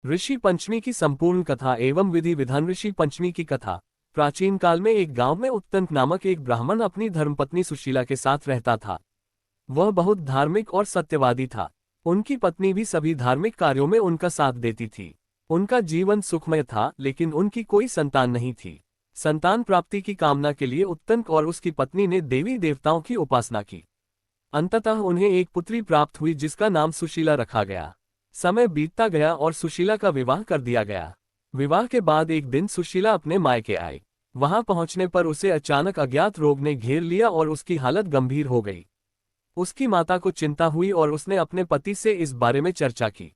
ऋषि पंचमी की संपूर्ण कथा एवं विधि विधान। ऋषि पंचमी की कथा। प्राचीन काल में एक गांव में उत्तंक नामक एक ब्राह्मण अपनी धर्मपत्नी सुशीला के साथ रहता था। वह बहुत धार्मिक और सत्यवादी था। उनकी पत्नी भी सभी धार्मिक कार्यों में उनका साथ देती थी। उनका जीवन सुखमय था, लेकिन उनकी कोई संतान नहीं थी। संतान प्राप्ति की कामना के लिए उत्तंक और उसकी पत्नी ने देवी देवताओं की उपासना की। अंततः उन्हें एक पुत्री प्राप्त हुई जिसका नाम सुशीला रखा गया। समय बीतता गया और सुशीला का विवाह कर दिया गया। विवाह के बाद एक दिन सुशीला अपने मायके आई। वहां पहुंचने पर उसे अचानक अज्ञात रोग ने घेर लिया और उसकी हालत गंभीर हो गई। उसकी माता को चिंता हुई और उसने अपने पति से इस बारे में चर्चा की।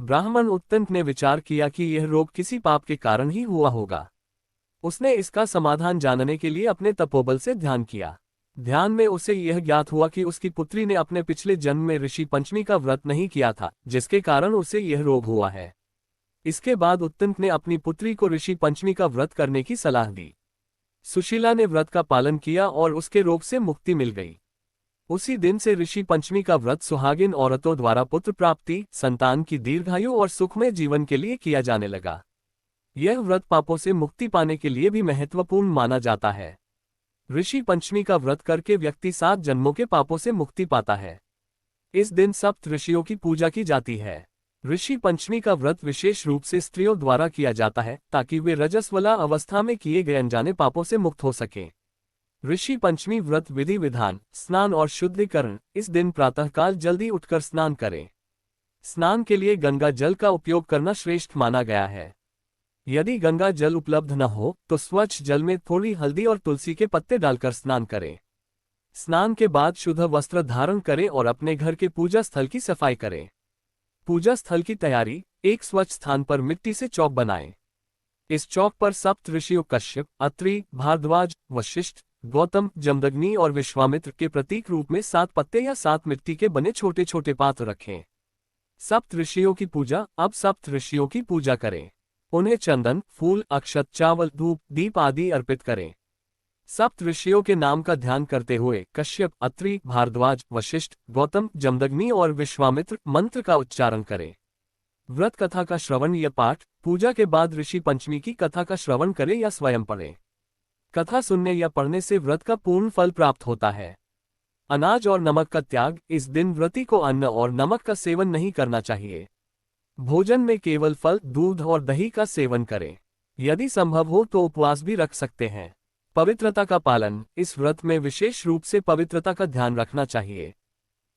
ब्राह्मण उत्तंक ने विचार किया कि यह रोग किसी पाप के कारण ही हुआ होगा। उसने इसका समाधान जानने के लिए अपने तपोबल से ध्यान किया। ध्यान में उसे यह ज्ञात हुआ कि उसकी पुत्री ने अपने पिछले जन्म में ऋषि पंचमी का व्रत नहीं किया था, जिसके कारण उसे यह रोग हुआ है। इसके बाद उत्तंक ने अपनी पुत्री को ऋषि पंचमी का व्रत करने की सलाह दी। सुशीला ने व्रत का पालन किया और उसके रोग से मुक्ति मिल गई। उसी दिन से ऋषि पंचमी का व्रत सुहागिन औरतों द्वारा पुत्र प्राप्ति, संतान की दीर्घायु और सुखमय जीवन के लिए किया जाने लगा। यह व्रत पापों से मुक्ति पाने के लिए भी महत्वपूर्ण माना जाता है। ऋषि पंचमी का व्रत करके व्यक्ति 7 जन्मों के पापों से मुक्ति पाता है। इस दिन सप्त ऋषियों की पूजा की जाती है। ऋषि पंचमी का व्रत विशेष रूप से स्त्रियों द्वारा किया जाता है, ताकि वे रजस्वला अवस्था में किए गए अनजाने पापों से मुक्त हो सकें। ऋषि पंचमी व्रत विधि विधान। स्नान और शुद्धिकरण। इस दिन प्रातःकाल जल्दी उठकर स्नान करें। स्नान के लिए गंगा जल का उपयोग करना श्रेष्ठ माना गया है। यदि गंगा जल उपलब्ध न हो तो स्वच्छ जल में थोड़ी हल्दी और तुलसी के पत्ते डालकर स्नान करें। स्नान के बाद शुद्ध वस्त्र धारण करें और अपने घर के पूजा स्थल की सफाई करें। पूजा स्थल की तैयारी। एक स्वच्छ स्थान पर मिट्टी से चौक बनाएं। इस चौक पर सप्त ऋषियों कश्यप, अत्रि, भारद्वाज, वशिष्ठ, गौतम, जमदग्नि और विश्वामित्र के प्रतीक रूप में 7 पत्ते या 7 मिट्टी के बने छोटे छोटे पात्र रखें। सप्त ऋषियों की पूजा। अब सप्त ऋषियों की पूजा करें। उन्हें चंदन, फूल, अक्षत, चावल, धूप, दीप आदि अर्पित करें। सप्त ऋषियों के नाम का ध्यान करते हुए कश्यप, अत्रि, भारद्वाज, वशिष्ठ, गौतम, जमदग्नि और विश्वामित्र मंत्र का उच्चारण करें। व्रत कथा का श्रवण या पाठ। पूजा के बाद ऋषि पंचमी की कथा का श्रवण करें या स्वयं पढ़ें। कथा सुनने या पढ़ने से व्रत का पूर्ण फल प्राप्त होता है। अनाज और नमक का त्याग। इस दिन व्रती को अन्न और नमक का सेवन नहीं करना चाहिए। भोजन में केवल फल, दूध और दही का सेवन करें। यदि संभव हो तो उपवास भी रख सकते हैं। पवित्रता का पालन। इस व्रत में विशेष रूप से पवित्रता का ध्यान रखना चाहिए।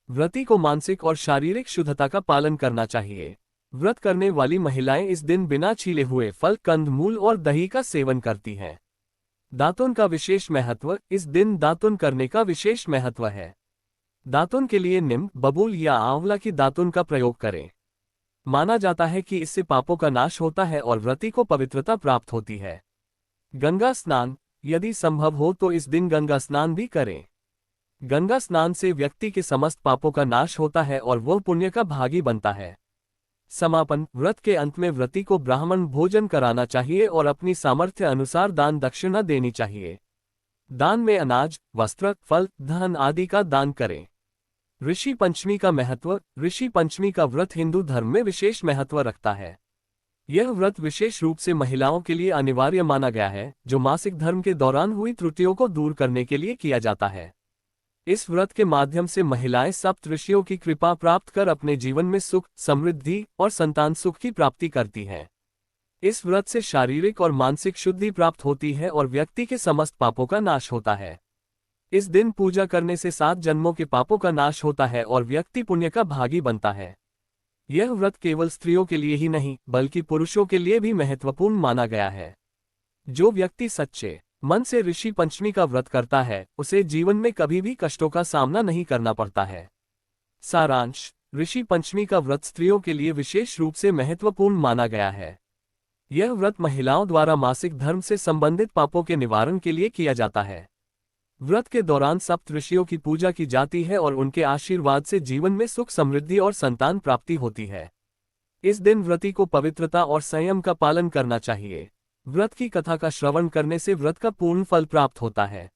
व्रती को मानसिक और शारीरिक शुद्धता का पालन करना चाहिए। व्रत करने वाली महिलाएं इस दिन बिना छीले हुए फल, कंदमूल और दही का सेवन करती हैं। दातुन का विशेष महत्व। इस दिन दातुन करने का विशेष महत्व है। दातुन के लिए नीम, बबूल या आंवला की दातुन का प्रयोग करें। माना जाता है कि इससे पापों का नाश होता है और व्रती को पवित्रता प्राप्त होती है। गंगा स्नान। यदि संभव हो तो इस दिन गंगा स्नान भी करें। गंगा स्नान से व्यक्ति के समस्त पापों का नाश होता है और वह पुण्य का भागी बनता है। समापन। व्रत के अंत में व्रती को ब्राह्मण भोजन कराना चाहिए और अपनी सामर्थ्य अनुसार दान दक्षिणा देनी चाहिए। दान में अनाज, वस्त्र, फल, धन आदि का दान करें। ऋषि पंचमी का महत्व। ऋषि पंचमी का व्रत हिंदू धर्म में विशेष महत्व रखता है। यह व्रत विशेष रूप से महिलाओं के लिए अनिवार्य माना गया है, जो मासिक धर्म के दौरान हुई त्रुटियों को दूर करने के लिए किया जाता है। इस व्रत के माध्यम से महिलाएं सप्त ऋषियों की कृपा प्राप्त कर अपने जीवन में सुख, समृद्धि और संतान सुख की प्राप्ति करती हैं। इस व्रत से शारीरिक और मानसिक शुद्धि प्राप्त होती है और व्यक्ति के समस्त पापों का नाश होता है। इस दिन पूजा करने से 7 जन्मों के पापों का नाश होता है और व्यक्ति पुण्य का भागी बनता है। यह व्रत केवल स्त्रियों के लिए ही नहीं, बल्कि पुरुषों के लिए भी महत्वपूर्ण माना गया है। जो व्यक्ति सच्चे मन से ऋषि पंचमी का व्रत करता है, उसे जीवन में कभी भी कष्टों का सामना नहीं करना पड़ता है। सारांश। ऋषि पंचमी का व्रत स्त्रियों के लिए विशेष रूप से महत्वपूर्ण माना गया है। यह व्रत महिलाओं द्वारा मासिक धर्म से संबंधित पापों के निवारण के लिए किया जाता है। व्रत के दौरान सप्त ऋषियों की पूजा की जाती है और उनके आशीर्वाद से जीवन में सुख, समृद्धि और संतान प्राप्ति होती है। इस दिन व्रती को पवित्रता और संयम का पालन करना चाहिए। व्रत की कथा का श्रवण करने से व्रत का पूर्ण फल प्राप्त होता है।